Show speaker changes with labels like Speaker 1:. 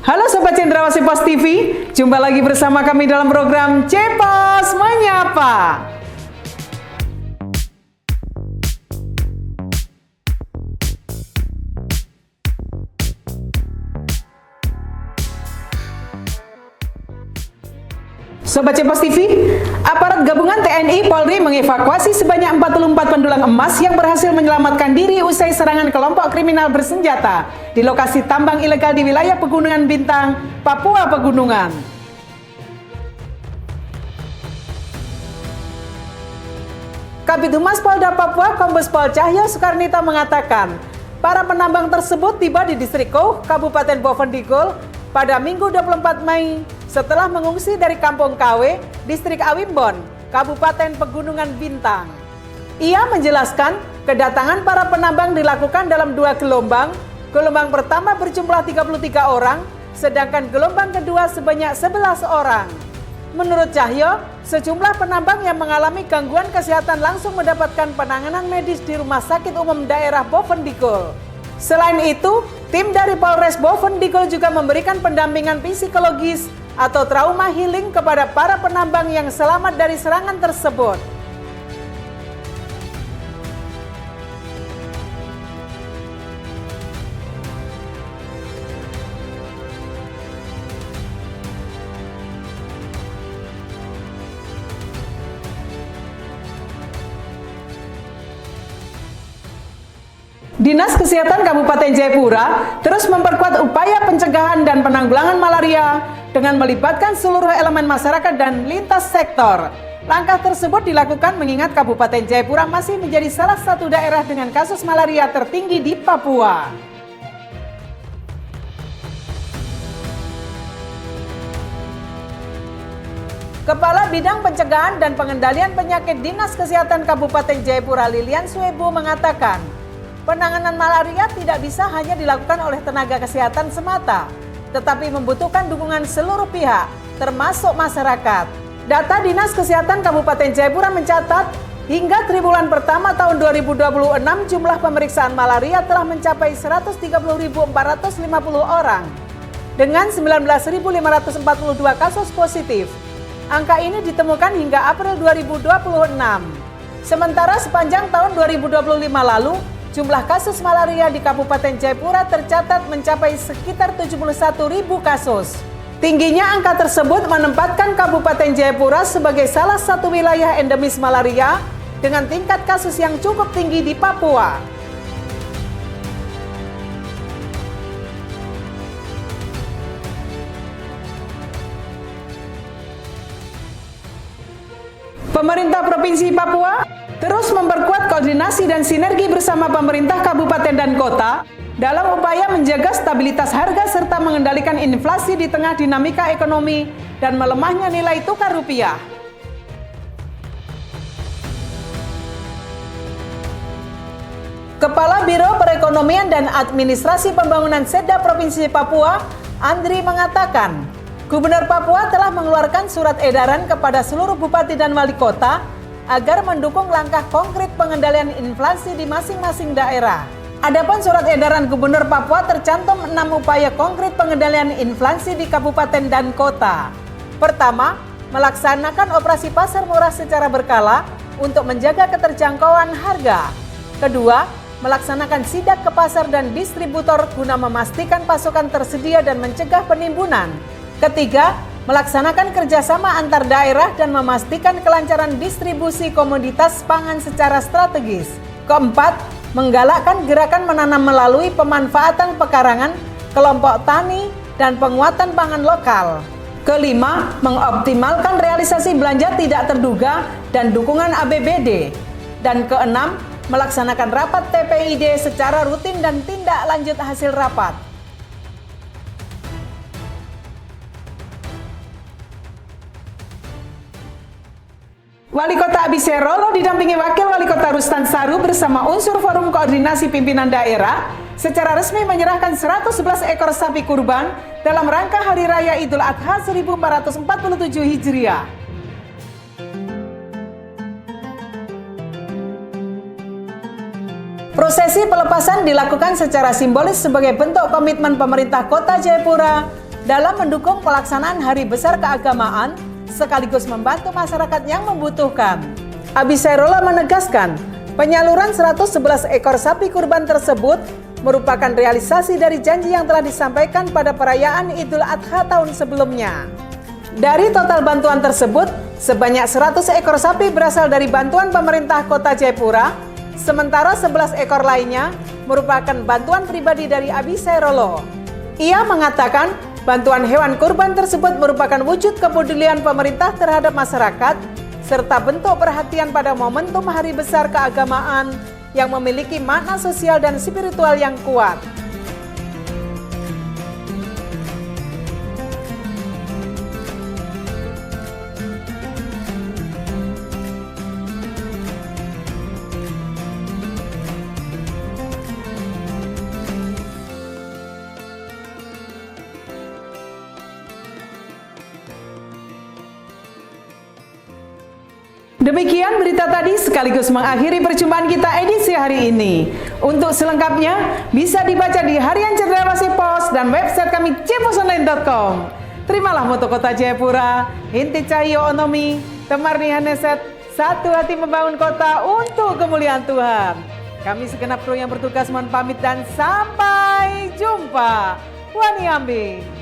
Speaker 1: Halo Sobat Cendrawasih Pos TV, jumpa lagi bersama kami dalam program Cepos Menyapa. Sobat Cepos TV, aparat gabungan TNI Polri mengevakuasi sebanyak 44 pendulang emas yang berhasil menyelamatkan diri usai serangan kelompok kriminal bersenjata di lokasi tambang ilegal di wilayah Pegunungan Bintang, Papua Pegunungan. Kabid Humas Polda Papua Kombes Pol Cahyo Soekarnito mengatakan, para penambang tersebut tiba di Distrik Kouh, Kabupaten Bovendigul pada Minggu 24 Mei setelah mengungsi dari Kampung KW, Distrik Awimbon, Kabupaten Pegunungan Bintang. Ia menjelaskan, kedatangan para penambang dilakukan dalam 2 gelombang. Gelombang pertama berjumlah 33 orang, sedangkan gelombang kedua sebanyak 11 orang. Menurut Cahyo, sejumlah penambang yang mengalami gangguan kesehatan langsung mendapatkan penanganan medis di Rumah Sakit Umum Daerah Bovendigul. Selain itu, tim dari Polres Bovendigul juga memberikan pendampingan psikologis atau trauma healing kepada para penambang yang selamat dari serangan tersebut. Dinas Kesehatan Kabupaten Jayapura terus memperkuat upaya pencegahan dan penanggulangan malaria dengan melibatkan seluruh elemen masyarakat dan lintas sektor. Langkah tersebut dilakukan mengingat Kabupaten Jayapura masih menjadi salah satu daerah dengan kasus malaria tertinggi di Papua. Kepala Bidang Pencegahan dan Pengendalian Penyakit Dinas Kesehatan Kabupaten Jayapura Lilian Suebo mengatakan, penanganan malaria tidak bisa hanya dilakukan oleh tenaga kesehatan semata, tetapi membutuhkan dukungan seluruh pihak, termasuk masyarakat. Data Dinas Kesehatan Kabupaten Jayapura mencatat, hingga triwulan pertama tahun 2026 jumlah pemeriksaan malaria telah mencapai 130.450 orang, dengan 19.542 kasus positif. Angka ini ditemukan hingga April 2026. Sementara sepanjang tahun 2025 lalu, jumlah kasus malaria di Kabupaten Jayapura tercatat mencapai sekitar 71.000 kasus. Tingginya angka tersebut menempatkan Kabupaten Jayapura sebagai salah satu wilayah endemis malaria dengan tingkat kasus yang cukup tinggi di Papua. Pemerintah Provinsi Papua terus memperkuat koordinasi dan sinergi bersama pemerintah kabupaten dan kota dalam upaya menjaga stabilitas harga serta mengendalikan inflasi di tengah dinamika ekonomi dan melemahnya nilai tukar rupiah. Kepala Biro Perekonomian dan Administrasi Pembangunan Setda Provinsi Papua, Andri mengatakan, Gubernur Papua telah mengeluarkan surat edaran kepada seluruh bupati dan wali kota agar mendukung langkah konkret pengendalian inflasi di masing-masing daerah. Adapun surat edaran Gubernur Papua tercantum 6 upaya konkret pengendalian inflasi di kabupaten dan kota. Pertama, melaksanakan operasi pasar murah secara berkala untuk menjaga keterjangkauan harga. Kedua, melaksanakan sidak ke pasar dan distributor guna memastikan pasokan tersedia dan mencegah penimbunan. Ketiga, melaksanakan kerjasama antar daerah dan memastikan kelancaran distribusi komoditas pangan secara strategis. Keempat, menggalakkan gerakan menanam melalui pemanfaatan pekarangan, kelompok tani, dan penguatan pangan lokal. Kelima, mengoptimalkan realisasi belanja tidak terduga dan dukungan APBD. Dan keenam, melaksanakan rapat TPID secara rutin dan tindak lanjut hasil rapat. Wali Kota Abisero didampingi Wakil Wali Kota Rustan Saru bersama unsur Forum Koordinasi Pimpinan Daerah secara resmi menyerahkan 111 ekor sapi kurban dalam rangka Hari Raya Idul Adha 1447 Hijriah. Prosesi pelepasan dilakukan secara simbolis sebagai bentuk komitmen pemerintah Kota Jayapura dalam mendukung pelaksanaan hari besar keagamaan sekaligus membantu masyarakat yang membutuhkan. Abi Sairullah menegaskan, penyaluran 111 ekor sapi kurban tersebut merupakan realisasi dari janji yang telah disampaikan pada perayaan Idul Adha tahun sebelumnya. Dari total bantuan tersebut, sebanyak 100 ekor sapi berasal dari bantuan pemerintah Kota Jayapura, sementara 11 ekor lainnya merupakan bantuan pribadi dari Abi Sairullah. Ia mengatakan, bantuan hewan kurban tersebut merupakan wujud kepedulian pemerintah terhadap masyarakat, serta bentuk perhatian pada momentum hari besar keagamaan yang memiliki makna sosial dan spiritual yang kuat. Demikian berita tadi sekaligus mengakhiri perjumpaan kita edisi hari ini. Untuk selengkapnya bisa dibaca di Harian Cendrawasih Pos dan website kami ceposonline.com. Terimalah moto Kota Jayapura, Inti Cahyo Onomi, Temarni Haneset, satu hati membangun kota untuk kemuliaan Tuhan. Kami segenap kru yang bertugas mohon pamit dan sampai jumpa. Wani Ambi.